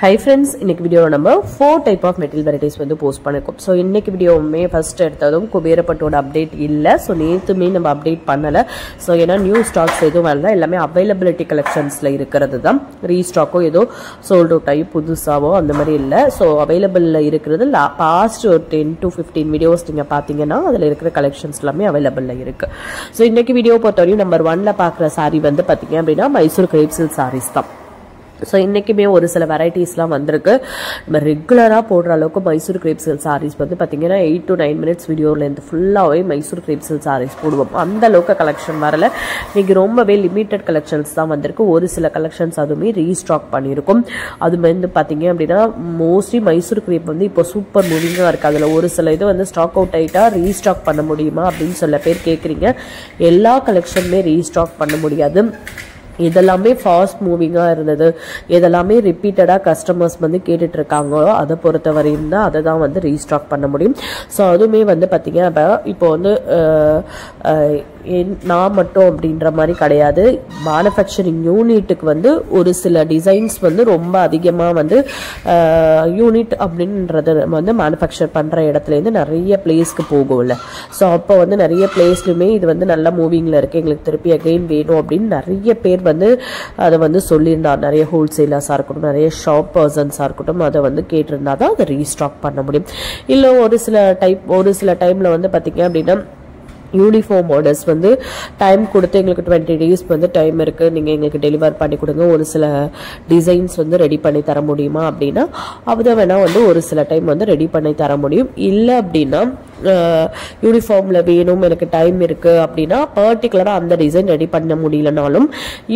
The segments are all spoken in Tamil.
Hi friends, இன்னைக்கு வீடியோல நம்ம 4 type of metal varieties வந்து போஸ்ட் பண்ணிருக்கோம். சோ இன்னைக்கு வீடியோவுமே ஃபர்ஸ்ட் எடுத்ததும் குபேரப்பட்டோட அப்டேட் இல்ல. சோ நேத்துமே நம்ம அப்டேட் பண்ணல. சோ ஏனா நியூ ஸ்டாக்ஸ் எதுவும் வரல. எல்லாமே அவைலபிலிட்டி கலெக்ஷன்ஸ்ல இருக்குறது தான். ரீஸ்டாக்கோ ஏதோ சோல்ட் அவுட் ஆகி புதுசாவோ அந்த மாதிரி இல்ல. சோ அவைலபிள்ல இருக்குது பாஸ்ட் 10 to 15 வீடியோஸ் நீங்க பாத்தீங்கன்னா அதுல இருக்கிற கலெக்ஷன்ஸ் எல்லாமே அவைலபிள்ல இருக்கு. சோ இன்னைக்கு வீடியோ பொறுத்தவரையும் நம்பர் 1ல பாக்குற saree வந்து பாத்தீங்க அப்படினா மைசூர் கிரேப் சில்க் sarees தான். So இன்னைக்குமே ஒரு சில வெரைட்டிஸ்லாம் வந்திருக்கு. நம்ம ரெகுலரா போடுற அளவுக்கு மைசூர் கிரேப் சில்க் sarees வந்து பாத்தீங்கன்னா 8 to 9 minutes வீடியோல இருந்து ஃபுல்லாவே மைசூர் கிரேப் சில்க் sarees போடுவோம். அந்த அளவுக்கு கலெக்ஷன் வரல. இன்னைக்கு ரொம்பவே லிமிட்டட் கலெக்ஷன்ஸ் தான் வந்திருக்கு. ஒரு சில கலெக்ஷன்ஸ் அதுமே ரீஸ்டாக் பண்ணியிருக்கும். அது வந்து பாத்தீங்க அப்படின்னா மோஸ்ட்லி மைசூர் கிரேப் வந்து இப்போ சூப்பர் மூவிங்கா இருக்கு. அதுல ஒரு சில இது வந்து ஸ்டாக் அவுட் ஆயிட்டா ரீஸ்டாக் பண்ண முடியுமா அப்படின்னு சில பேர் கேக்குறீங்க. எல்லா கலெக்ஷனுமே ரீஸ்டாக் பண்ண முடியாது. இதெல்லாமே ஃபாஸ்ட் மூவிங்கா இருந்தது. இதெல்லாமே ரிப்பீட்டடா கஸ்டமர்ஸ் வந்து கேட்டுட்டு இருக்காங்களோ அதை பொறுத்த வரையும் தான் அதை தான் வந்து ரீஸ்டாக் பண்ண முடியும். ஸோ அதுவுமே வந்து பார்த்தீங்க இப்போ வந்து நான் மட்டும் அப்படின்ற மாதிரி கிடையாது. மேனுஃபேக்சரிங் யூனிட்டுக்கு வந்து ஒரு சில டிசைன்ஸ் வந்து ரொம்ப அதிகமாக வந்து யூனிட் அப்படின்றது வந்து மேனுஃபேக்சர் பண்ணுற இடத்துலேருந்து நிறைய பிளேஸ்க்கு போகும்ல. ஸோ அப்போ வந்து நிறைய பிளேஸ்லையுமே இது வந்து நல்ல மூவிங்கில் இருக்குது, எங்களுக்கு திருப்பி அகைன் வேணும் அப்படின்னு நிறைய பேர் வந்து அதை வந்து சொல்லியிருந்தார். நிறைய ஹோல்சேலர்ஸாக இருக்கட்டும், நிறைய ஷாப் பர்சன்ஸாக இருக்கட்டும், அதை வந்து கேட்டிருந்தா தான் அதை ரீஸ்டாக் பண்ண முடியும். இல்லை ஒரு சில டைமில் வந்து பார்த்தீங்க அப்படின்னா யூனிஃபார்ம் ஆர்டர்ஸ் வந்து டைம் கொடுத்து எங்களுக்கு 20 days வந்து டைம் இருக்குது, நீங்கள் எங்களுக்கு டெலிவர் பண்ணி கொடுங்க, ஒரு சில டிசைன்ஸ் வந்து ரெடி பண்ணி தர முடியுமா அப்படின்னா அதை வேணால் வந்து ஒரு சில டைம் வந்து ரெடி பண்ணி தர முடியும். இல்லை அப்படின்னா யூனிஃபார்மில் வேணும் எனக்கு டைம் இருக்குது அப்படின்னா பர்டிகுலராக அந்த டிசைன் ரெடி பண்ண முடியலனாலும்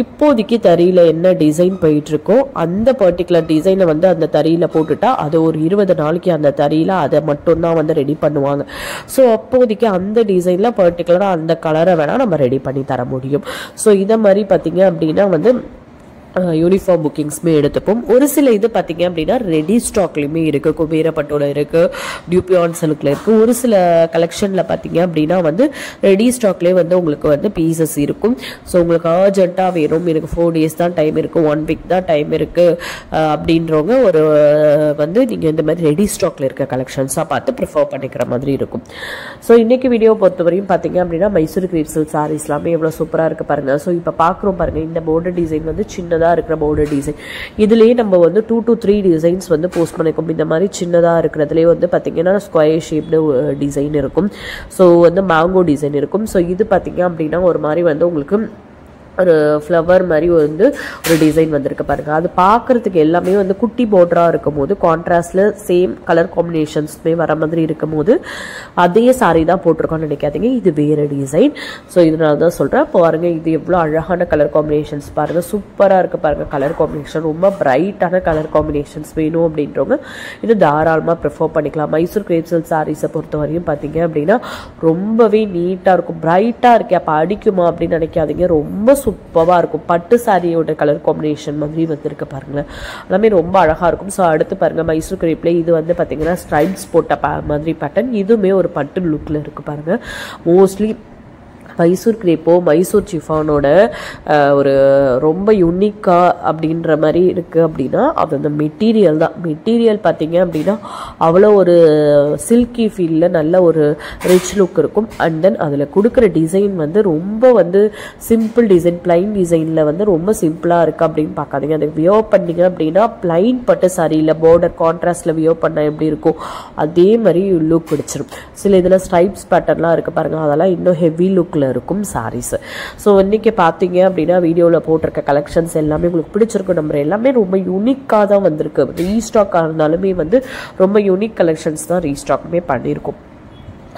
இப்போதைக்கு தறியில் என்ன டிசைன் போயிட்டுருக்கோ அந்த பர்டிகுலர் டிசைனை வந்து அந்த தறியில் போட்டுட்டா அது ஒரு 20 நாளைக்கு அந்த தறியில் அதை மட்டும்தான் வந்து ரெடி பண்ணுவாங்க. ஸோ அப்போதைக்கு அந்த டிசைனில் பர்டிகுலராக அந்த கலரை வேணால் நம்ம ரெடி பண்ணி தர முடியும். ஸோ இதை மாதிரி பார்த்தீங்க அப்படின்னா வந்து யூனிஃபார்ம் புக்கிங்ஸ்மே எடுத்துப்போம். ஒரு சில இது பார்த்தீங்க அப்படின்னா ரெடி ஸ்டாக்லையுமே இருக்குது. குபேரப்பட்டோட இருக்குது, டியூபியான் சில்கில் இருக்குது. ஒரு சில கலெக்ஷனில் பார்த்தீங்க அப்படின்னா வந்து ரெடி ஸ்டாக்லேயே வந்து உங்களுக்கு வந்து பீசஸ் இருக்கும். ஸோ உங்களுக்கு அர்ஜென்ட்டாக வேணும், எனக்கு 4 days தான் டைம் இருக்குது, 1 week தான் டைம் இருக்குது அப்படின்றவங்க ஒரு வந்து நீங்கள் இந்த மாதிரி ரெடி ஸ்டாக்ல இருக்க கலெக்ஷன்ஸாக பார்த்து ப்ரிஃபர் பண்ணிக்கிற மாதிரி இருக்கும். ஸோ இன்றைக்கி வீடியோ பொறுத்தவரையும் பார்த்தீங்க அப்படின்னா மைசூர் கிரேப் சில்க் sarees எல்லாமே எவ்வளோ சூப்பராக இருக்குது பாருங்கள். ஸோ இப்போ பார்க்குறோம் பாருங்கள், இந்த border டிசைன் வந்து சின்ன இருக்கிற border டிசைன். இதுலயே நம்ம வந்து 2 to 3 டிசைன்ஸ் வந்து போஸ்ட் பண்ணிருக்கோம். இந்த மாதிரி சின்னதா இருக்கிறதுலயே வந்து பாத்தீங்கன்னா ஸ்கொயர் ஷேப்டு டிசைன் இருக்கும். ஸோ வந்து மேங்கோ டிசைன் இருக்கும். ஸோ இது பாத்தீங்க அப்படின்னா ஒரு மாதிரி வந்து உங்களுக்கு ஒரு ஃப்ளவர் மாதிரி வந்து ஒரு டிசைன் வந்திருக்கு பாருங்க. அது பார்க்கறதுக்கு எல்லாமே வந்து குட்டி பார்டரா இருக்கும் போது கான்ட்ராஸ்ட்ல சேம் கலர் காம்பினேஷன்ஸ்மே வர மாதிரி இருக்கும் போது அதே சாரி தான் போட்டிருக்கோம்னு நினைக்காதீங்க, இது வேற டிசைன். ஸோ இதனால தான் சொல்றேன். பாருங்க இது எவ்வளோ அழகான கலர் காம்பினேஷன்ஸ் பாருங்க, சூப்பரா இருக்கு பாருங்க. கலர் காம்பினேஷன் ரொம்ப பிரைட்டான கலர் காம்பினேஷன்ஸ் வேணும் அப்படின்றவங்க இது தாராளமாக ப்ரிஃபர் பண்ணிக்கலாம். மைசூர் கிரேப் சில்க் சாரீஸை பொறுத்த வரையும் பார்த்தீங்க அப்படின்னா ரொம்பவே நீட்டாக இருக்கும். பிரைட்டாக இருக்கு அப்போ அடிக்குமா அப்படின்னு நினைக்காதீங்க, ரொம்ப சூப்பராக இருக்கும். பட்டு சாரியோட கலர் காம்பினேஷன் மாதிரி வந்துருக்கு பாருங்களேன், எல்லாமே ரொம்ப அழகாக இருக்கும். ஸோ அடுத்து பாருங்கள் மைசூர் கிரேப்ல இது வந்து பார்த்தீங்கன்னா ஸ்ட்ரைப்ஸ் போட்ட மாதிரி பேட்டர்ன், இதுவுமே ஒரு பட்டு லுக்கில் இருக்குது பாருங்கள். மோஸ்ட்லி மைசூர் கிரேப்போ மைசூர் சிஃபானோட ஒரு ரொம்ப யூனிக்கா அப்படின்ற மாதிரி இருக்குது அப்படின்னா அது அந்த மெட்டீரியல் தான். மெட்டீரியல் பார்த்தீங்க அப்படின்னா அவ்வளோ ஒரு சில்கி ஃபீலில் நல்ல ஒரு ரிச் லுக் இருக்கும். அண்ட் தென் அதில் கொடுக்குற டிசைன் வந்து ரொம்ப வந்து சிம்பிள் டிசைன், பிளைன் டிசைனில் வந்து ரொம்ப சிம்பிளாக இருக்குது அப்படின்னு பார்க்காதீங்க. அதை வியோ பண்ணிங்க அப்படின்னா பிளைன் பட்டு சாரியில் பார்டர் கான்ட்ராஸ்டில் வியோ பண்ண எப்படி இருக்கும் அதே மாதிரி லுக் பிடிச்சிரும். சில இதில் ஸ்ட்ரைப்ஸ் பேட்டர்ன்லாம் இருக்குது பாருங்கள், அதெல்லாம் இன்னும் ஹெவி லுக்கில் இருக்கும் சாரீஸ். ஸோ இன்னைக்கு பார்த்தீங்க அப்படின்னா வீடியோவில் போட்டிருக்க கலெக்ஷன்ஸ் எல்லாமே உங்களுக்கு பிடிச்சிருக்கும். நம்ம எல்லாமே ரொம்ப யூனிக்காக தான் வந்திருக்கு. ரீஸ்டாக்காக இருந்தாலுமே வந்து ரொம்ப யூனிக் கலெக்ஷன்ஸ் தான் ரீஸ்டாக்குமே பண்ணியிருக்கோம்.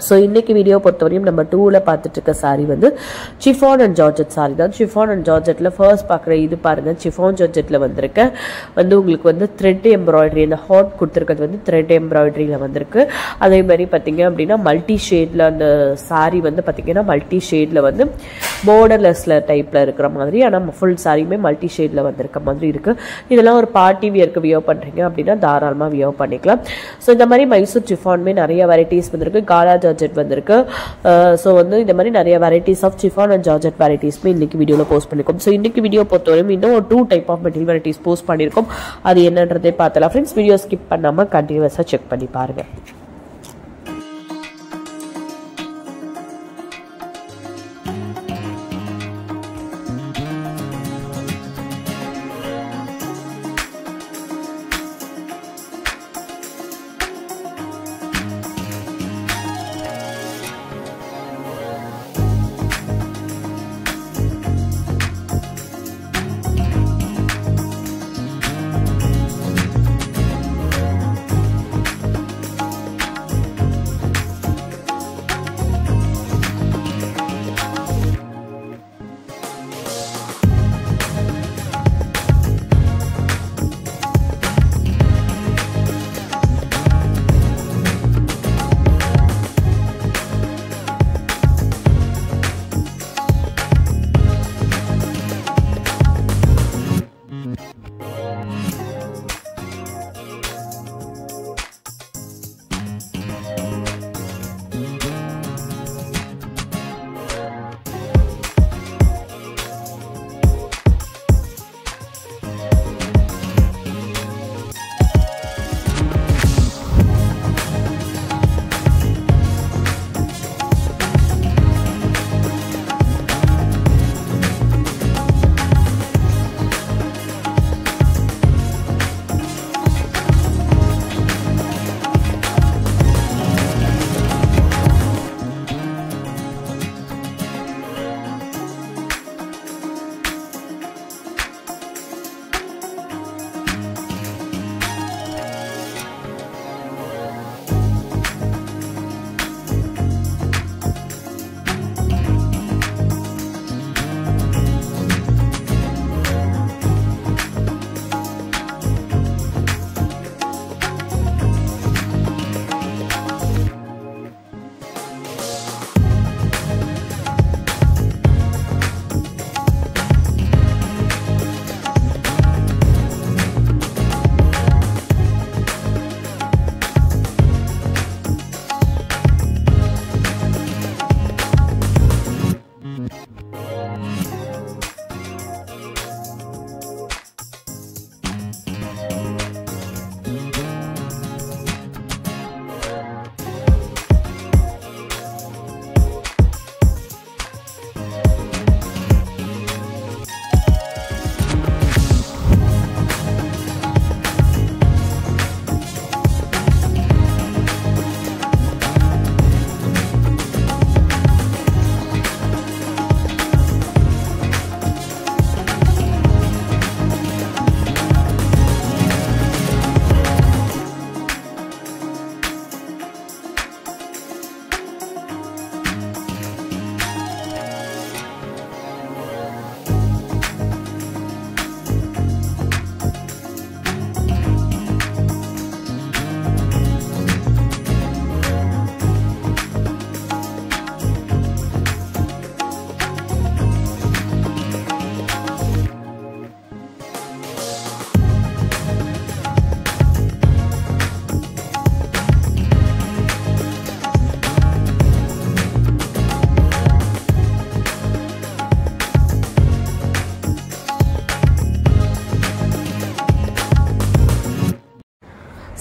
ஸோ இன்னைக்கு வீடியோ பொறுத்தவரையும் நம்ம 2ல பார்த்துட்டு இருக்க சாரி வந்து சிஃபான் அண்ட் ஜார்ஜெட் சாரி தான். சிஃபான் அண்ட் ஜார்ஜெட்டில் ஃபர்ஸ்ட் பார்க்குற இது பாருங்கள், சிஃபான் ஜார்ஜெட்டில் வந்திருக்க வந்து உங்களுக்கு வந்து த்ரெட் எம்ப்ராய்டரி, அந்த ஹாட் கொடுத்துருக்கிறது வந்து த்ரெட் எம்ப்ராய்டரியில் வந்திருக்கு. அதே மாதிரி பார்த்தீங்க அப்படின்னா மல்டி ஷேடில் அந்த சாரி வந்து பார்த்தீங்கன்னா மல்டி ஷேடில் வந்து borderlessல டைப்ல இருக்கிற மாதிரி ஆனா full சாரியுமே மல்டி ஷேட்ல வந்திருக்க மாதிரி இருக்கு இதெல்லாம் ஒரு பார்ட்டி வியருக்கு வியர் பண்றீங்க அப்படினா தாராளமா வியர் பண்ணிக்கலாம் சோ இந்த மாதிரி மைசூர் chiffon-மே நிறைய வெரைட்டிஸ் வந்திருக்கு காலா ஜார்ஜெட் வந்திருக்கு சோ வந்து இந்த மாதிரி நிறைய varieties of chiffon and georgette varieties-மே இன்னைக்கு வீடியோல போஸ்ட் பண்ணிருக்கோம் சோ இன்னைக்கு வீடியோ பொறுத்தவரைக்கும் இன்னும் 2 type of material varieties post பண்ணிருக்கோம் அது என்னன்றதை பார்த்தலாம் फ्रेंड्स வீடியோ ஸ்கிப் பண்ணாம கண்டினியூஸா செக் பண்ணி பாருங்க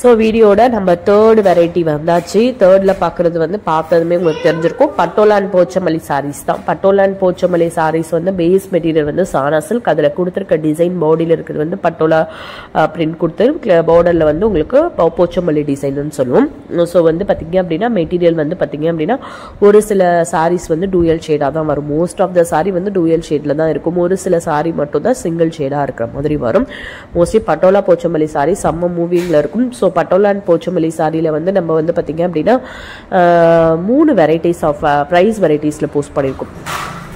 ஸோ வீடியோட நம்ம தேர்ட் வெரைட்டி வந்தாச்சு. தேர்டில் பார்க்குறது வந்து பார்த்ததுமே உங்களுக்கு தெரிஞ்சிருக்கும், பட்டோலா அண்ட் போச்சமல்லி சாரீஸ் தான். பட்டோலா அண்ட் போச்சமல்லி சாரீஸ் வந்து பேஸ் மெட்டீரியல் வந்து சானா சில்க். அதில் கொடுத்துருக்க டிசைன் பாடியில் இருக்கிறது வந்து பட்டோலா பிரிண்ட் கொடுத்து பார்டரில் வந்து உங்களுக்கு போச்சமல்லி டிசைன்னு சொல்லுவோம். ஸோ வந்து பார்த்தீங்க அப்படின்னா மெட்டீரியல் வந்து பார்த்தீங்க அப்படின்னா ஒரு சில சாரீஸ் வந்து டூயல் ஷேடாக தான் வரும். மோஸ்ட் ஆஃப் த சாரீ வந்து டூயல் ஷேடில் தான் இருக்கும். ஒரு சில சாரீ மட்டும் தான் சிங்கிள் ஷேடாக இருக்கிற மாதிரி வரும். மோஸ்ட்லி பட்டோலா போச்சமல்லி சாரீ செம்ம மூவிங்கில் இருக்கும். ஸோ பட்டோலா அண்ட் போச்சமல்லி சாரியில் வந்து நம்ம வந்து பார்த்தீங்க அப்படின்னா 3 வெரைட்டிஸ் ஆஃப் ப்ரைஸ் வெரைட்டிஸில் போஸ்ட் பண்ணியிருக்கோம்.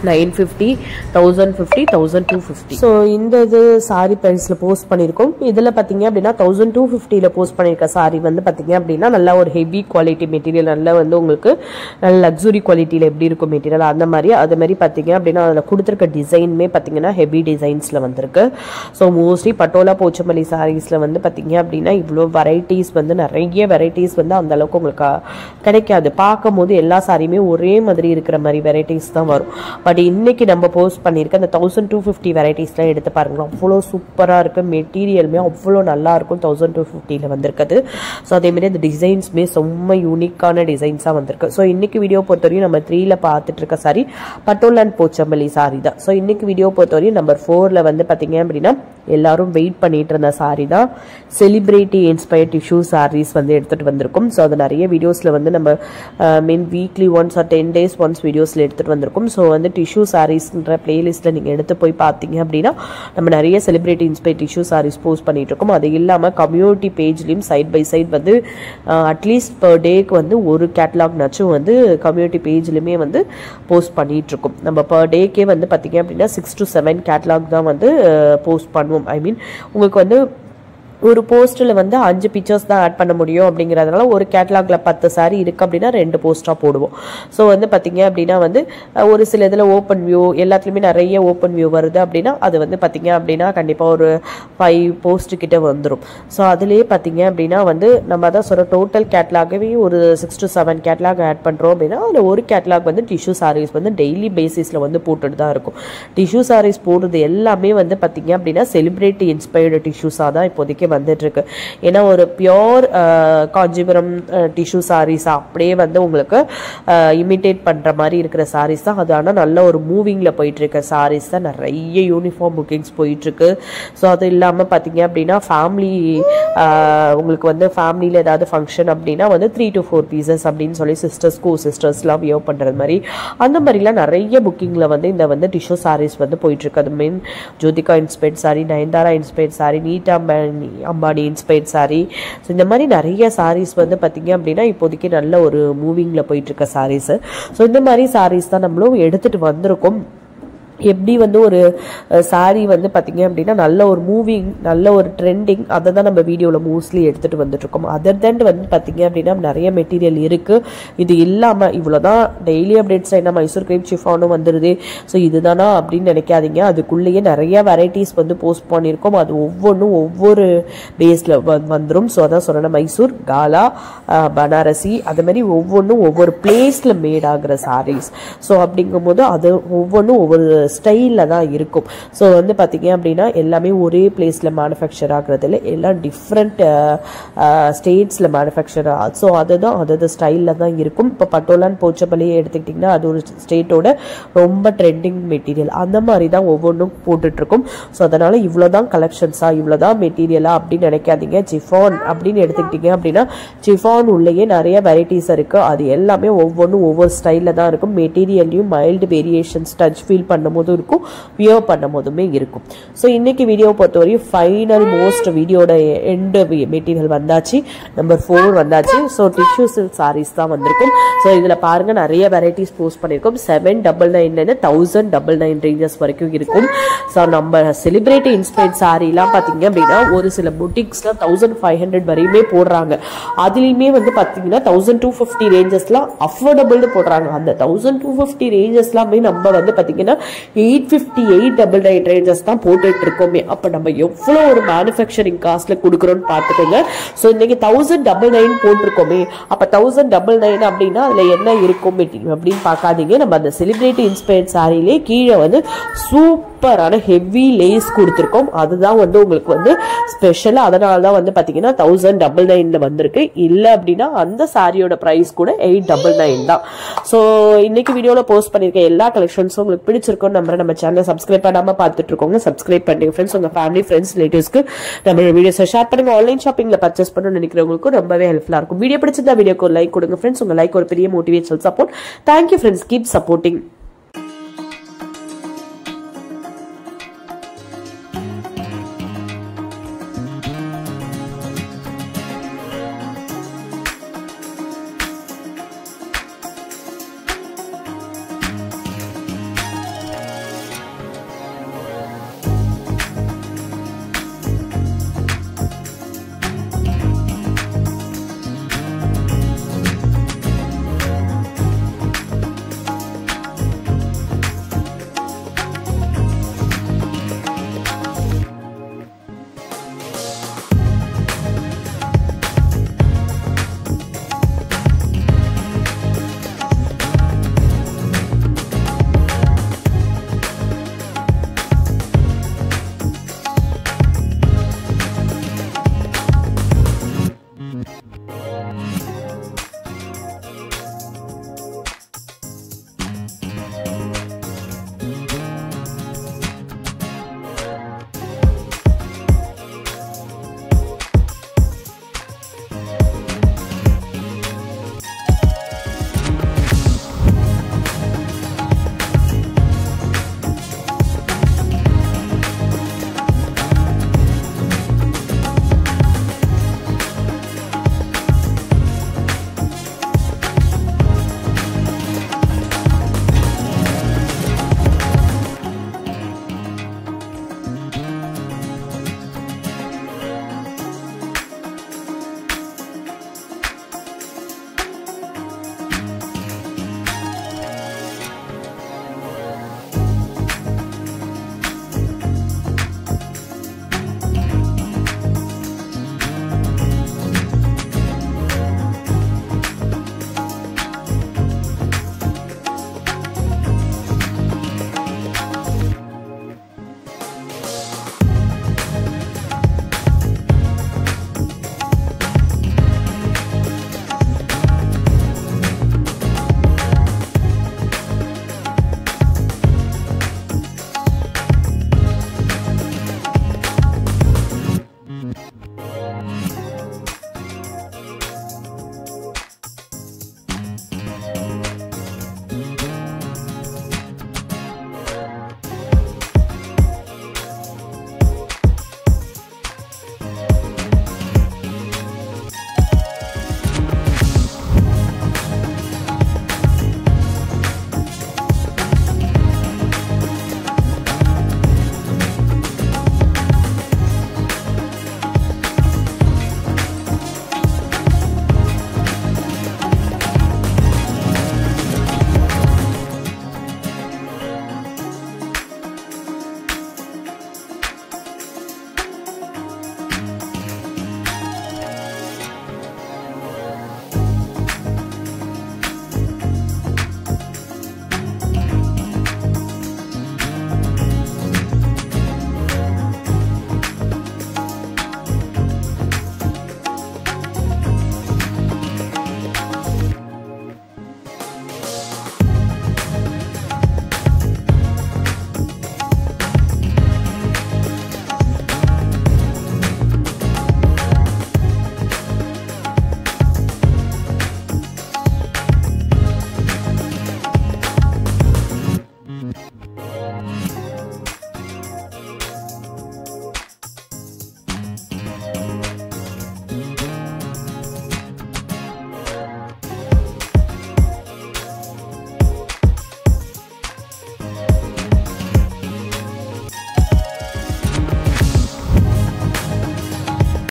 950, 1050, 1250. ஸோ இந்த இது சாரி ப்ரைஸில் போஸ்ட் பண்ணியிருக்கோம். இதில் பார்த்தீங்க அப்படின்னா 1250 போஸ்ட் பண்ணியிருக்க சாரி வந்து பார்த்தீங்க அப்படின்னா நல்லா ஒரு ஹெவி குவாலிட்டி மெட்டீரியல், நல்லா வந்து உங்களுக்கு நல்ல லக்ஸுரி குவாலிட்டியில் எப்படி இருக்கும் மெட்டீரியல் அந்த மாதிரி. அது மாதிரி பார்த்தீங்க அப்படின்னா அதில் கொடுத்துருக்க டிசைனுமே பார்த்தீங்கன்னா ஹெவி டிசைன்ஸில் வந்திருக்கு. ஸோ மோஸ்ட்லி பட்டோலா போச்சம்பள்ளி சாரீஸில் வந்து பார்த்தீங்க அப்படின்னா இவ்வளோ வெரைட்டிஸ் வந்து நிறைய வெரைட்டிஸ் வந்து அந்த அளவுக்கு உங்களுக்கு கிடைக்காது. பார்க்கும் போது எல்லா சாரியுமே ஒரே மாதிரி இருக்கிற மாதிரி வெரைட்டிஸ் தான் வரும். பட் இன்னைக்கு நம்ம போஸ்ட் பண்ணியிருக்க அந்த 1250 வெரைட்டிஸ்லாம் எடுத்து பாருங்களா, அவ்வளோ சூப்பராக இருக்குது. மெட்டீரியலுமே அவ்வளோ நல்லா இருக்கும் 1250 வந்திருக்குது. ஸோ அதேமாதிரி அந்த டிசைன்ஸுமே ரொம்ப யூனிக்கான டிசைன்ஸாக வந்திருக்கு. ஸோ இன்னைக்கு வீடியோ பொறுத்தவரையும் நம்ம 3ல பார்த்துட்டு இருக்க sorry patola and Pochampalli sorry தான். ஸோ இன்னைக்கு வீடியோ பொறுத்தவரையும் நம்பர் 4ல வந்து பார்த்தீங்க அப்படின்னா எல்லாரும் வெயிட் பண்ணிட்டு இருந்த சாரி தான் செலிபிரிட்டி இன்ஸ்பயர்ட் டிஷ்யூ சாரீஸ் வந்து எடுத்துகிட்டு வந்திருக்கும். ஸோ அது நிறைய வீடியோஸில் வந்து நம்ம mean weekly once or 10 days once வீடியோஸில் எடுத்துகிட்டு வந்திருக்கும். ஸோ வந்து டிஷ்யூ சாரீஸ்ன்ற பிளேலிஸ்ட்டில் நீங்கள் எடுத்து போய் பார்த்தீங்க அப்படின்னா நம்ம நிறைய celebrity inspired tissue sarees post பண்ணிட்டு இருக்கோம். அது இல்லாமல் கம்யூனிட்டி பேஜ்லையும் சைட் பை சைட் வந்து அட்லீஸ்ட் பர் டேக்கு வந்து ஒரு கேட்டலாக்னாச்சும் வந்து கம்யூனிட்டி பேஜ்லையுமே வந்து போஸ்ட் பண்ணிட்டு இருக்கோம். நம்ம பர் டேக்கே வந்து பார்த்தீங்க அப்படின்னா 6 to 7 கேட்டலாக் தான் வந்து போஸ்ட் பண்ணுவோம். ஐ மீன் உங்களுக்கு வந்து ஒரு போஸ்ட்டில் வந்து 5 பிக்சர்ஸ் தான் ஆட் பண்ண முடியும். அப்படிங்கிறதுனால ஒரு கேட்டலாகில் 10 சாரி இருக்குது அப்படின்னா 2 போஸ்ட்டாக போடுவோம். ஸோ வந்து பார்த்தீங்க அப்படின்னா வந்து ஒரு சில இதில் ஓப்பன் வியூ எல்லாத்துலேயுமே நிறைய ஓப்பன் வியூ வருது அப்படின்னா அது வந்து பார்த்தீங்க அப்படின்னா கண்டிப்பாக ஒரு 5 போஸ்ட்டு கிட்ட வந்துடும். ஸோ அதுலேயே பார்த்தீங்க அப்படின்னா வந்து நம்ம தான் சொல்கிற டோட்டல் கேட்டலாகவே ஒரு 6 to 7 கேட்டலாக் ஆட் பண்ணுறோம் அப்படின்னா அதில் ஒரு கேட்டலாக் வந்து டிஷ்யூ சாரீஸ் வந்து டெய்லி பேசிஸில் வந்து போட்டுட்டு தான் இருக்கும். டிஷ்யூ சாரீஸ் போடுறது எல்லாமே வந்து பார்த்தீங்க அப்படின்னா செலிபிரிட்டி இன்ஸ்பயர்டு டிஷ்யூஸாக தான் இப்போதைக்கு வந்துட்டு இருக்கு. ஏன்னா ஒரு பியோர் காஞ்சிபுரம் டிஷ்யூ சாரீஸ் அப்படியே வந்து உங்களுக்கு இமிட்டேட் பண்ற மாதிரி இருக்கிற சாரீஸ் தான் அது. ஆனால் நல்ல ஒரு மூவிங்ல போயிட்டு இருக்க சாரீஸ் தான் நிறைய யூனிஃபார்ம் புக்கிங்ஸ் போயிட்டு இருக்கு. ஸோ அது இல்லாமல் பார்த்தீங்க அப்படின்னா ஃபேமிலி உங்களுக்கு வந்து ஃபேமிலியில் ஏதாவது ஃபங்க்ஷன் அப்படின்னா வந்து 3 to 4 பீசஸ் அப்படின்னு சொல்லி சிஸ்டர்ஸ்லாம் வியர் பண்ணுறது மாதிரி அந்த மாதிரிலாம் நிறைய புக்கிங்கில் வந்து இந்த வந்து டிஷ்யூ சாரீஸ் வந்து போயிட்டு இருக்கு. அது mean Jyothika inspired sari, Nayanthara inspired sari, Nita Ambani inspired sorry. So இந்த மாதிரி நிறைய சாரீஸ் வந்து பார்த்தீங்க அப்படின்னா இப்போதைக்கு நல்ல ஒரு மூவிங்கில் போயிட்டு இருக்க சாரீஸ். ஸோ இந்த மாதிரி சாரீஸ் தான் நம்மளும் எடுத்துட்டு வந்திருக்கோம். எப்படி வந்து ஒரு சாரீ வந்து பார்த்தீங்க அப்படின்னா நல்ல ஒரு மூவிங் நல்ல ஒரு ட்ரெண்டிங் அதை தான் நம்ம வீடியோவில் மோஸ்ட்லி எடுத்துகிட்டு வந்துட்டுருக்கோம். அதர் தென் வந்து பார்த்தீங்க அப்படின்னா நிறைய மெட்டீரியல் இருக்குது. இது இல்லாமல் இவ்வளோதான் டெய்லி அப்டேட்ஸ் என்ன மைசூர் கிரேப் ஷிஃபானும் வந்துடுது. ஸோ இதுதானா அப்படின்னு நினைக்காதீங்க. அதுக்குள்ளேயே நிறைய வெரைட்டிஸ் வந்து போஸ்ட் பண்ணியிருக்கோம். அது ஒவ்வொன்றும் ஒவ்வொரு பேஸில் வந்துடும். ஸோ அதான் சொல்லணும் மைசூர், காலா, பனாரசி அது மாதிரி ஒவ்வொன்றும் ஒவ்வொரு பிளேஸில் மேட் ஆகிற சாரீஸ். ஸோ அப்படிங்கும்போது அது ஒவ்வொன்றும் ஒவ்வொரு ஸ்டைலில் தான் இருக்கும். ஸோ வந்து பார்த்தீங்க அப்படின்னா எல்லாமே ஒரே பிளேஸில் மேனுஃபேக்சர் ஆகுறதில்ல, எல்லாம் டிஃப்ரெண்ட் ஸ்டேட்ஸில் மேனுஃபேக்சர் ஆகும். ஸோ அதுதான் அது ஸ்டைலில் தான் இருக்கும். இப்போ பட்டோலான்னு போச்சம்பள்ளியை எடுத்துக்கிட்டிங்கன்னா அது ஒரு ஸ்டேட்டோட ரொம்ப ட்ரெண்டிங் மெட்டீரியல் அந்த மாதிரி தான் ஒவ்வொன்றும் போட்டுட்ருக்கும். ஸோ அதனால் இவ்வளோ தான் கலெக்ஷன்ஸா இவ்வளோ தான் மெட்டீரியலா அப்படின்னு நினைக்காதீங்க. சிஃபான் அப்படின்னு எடுத்துக்கிட்டிங்க அப்படின்னா சிஃபான் உள்ளேயே நிறைய வெரைட்டிஸ் இருக்குது. அது எல்லாமே ஒவ்வொன்றும் ஒவ்வொரு ஸ்டைலில் தான் இருக்கும். மெட்டீரியல்லையும் மைல்டு வேரியேஷன்ஸ் டச் ஃபீல் பண்ணும்போதும் இருக்கும், வியர் பண்ணும் போதுமே இருக்கும். ஸோ இன்னைக்கு வீடியோ பொறுத்தவரையும் ஃபைனல் மோஸ்ட் வீடியோட எண்டு மெட்டீரியல் வந்தாச்சு, நம்பர் 4 வந்தாச்சு. ஸோ டிஷ்யூ சில்க் சாரீஸ் தான் வந்திருக்கும். ஸோ இதில் பாருங்க நிறைய வெரைட்டிஸ் போஸ்ட் பண்ணியிருக்கோம். 799 1099 ரேஞ்சஸ் வரைக்கும் இருக்கும். ஸோ நம்ம செலிபிரிட்டி இன்ஸ்பயர்ட் சாரீலாம் பார்த்தீங்க அப்படின்னா ஒரு சில புட்டிக்ஸ்லாம் 1500 வரையுமே போடுறாங்க. அதுலேயுமே வந்து பார்த்தீங்கன்னா 1250 ரேஞ்சஸ்லாம் அஃபோர்டபுள்னு போடுறாங்க. அந்த 1250 ரேஞ்சஸ்லாமே நம்ம வந்து பார்த்தீங்கன்னா 850 899 ரேஞ்சஸ் தான் போட்டுட்டு இருக்கோமே. அப்போ நம்ம எவ்வளோ ஒரு மேனுஃபேக்சரிங் காஸ்ட்ல கொடுக்குறோன்னு பார்த்துக்கோங்க. ஸோ இன்னைக்கு 1099 போட்டிருக்கோமே, அப்போ 1099 அப்படின்னா அதில் என்ன இருக்கும் அப்படின்னு பார்க்காதீங்க. நம்ம அந்த செலிபிரிட்டி இன்ஸ்பயர்ட் சாரிலே கீழே வந்து சூப்பரான ஹெவி லேஸ் கொடுத்துருக்கோம். அதுதான் வந்து உங்களுக்கு வந்து ஸ்பெஷலாக. அதனால தான் வந்து பார்த்தீங்கன்னா 1099 வந்திருக்கு. இல்லை அப்படின்னா அந்த சாரியோட ப்ரைஸ் கூட 899 தான். ஸோ இன்னைக்கு வீடியோவில் போஸ்ட் பண்ணியிருக்க எல்லா கலெக்ஷன்ஸும் உங்களுக்கு பிடிச்சிருக்கும் நம்புறேன். நம்ம சேனலை சப்ஸ்கிரைப் பண்ணாமல் பார்த்துட்டு இருக்கோங்க, சப்ஸ்கிரைப் பண்ணுங்க ஃப்ரெண்ட்ஸ். உங்கள் ஃபேமிலி ஃப்ரெண்ட்ஸ் ரிலேட்டிவ்ஸ்க்கு நம்ம வீடியோஸை ஷேர் பண்ணுங்க. ஆன்லைன் ஷாப்பிங்கில் பர்ச்சேஸ் பண்ணணும்னு நினைக்கிறவங்களுக்கும் ரொம்பவே ஹெல்ப்ஃபுல்லாக இருக்கும். வீடியோ பிடிச்சிருந்தா வீடியோக்கு ஒரு லைக் கொடுங்க ஃப்ரெண்ட்ஸ். உங்கள் லைக் ஒரு பெரிய motivational support. Thank you friends, keep supporting. பண்ணுங்கள்.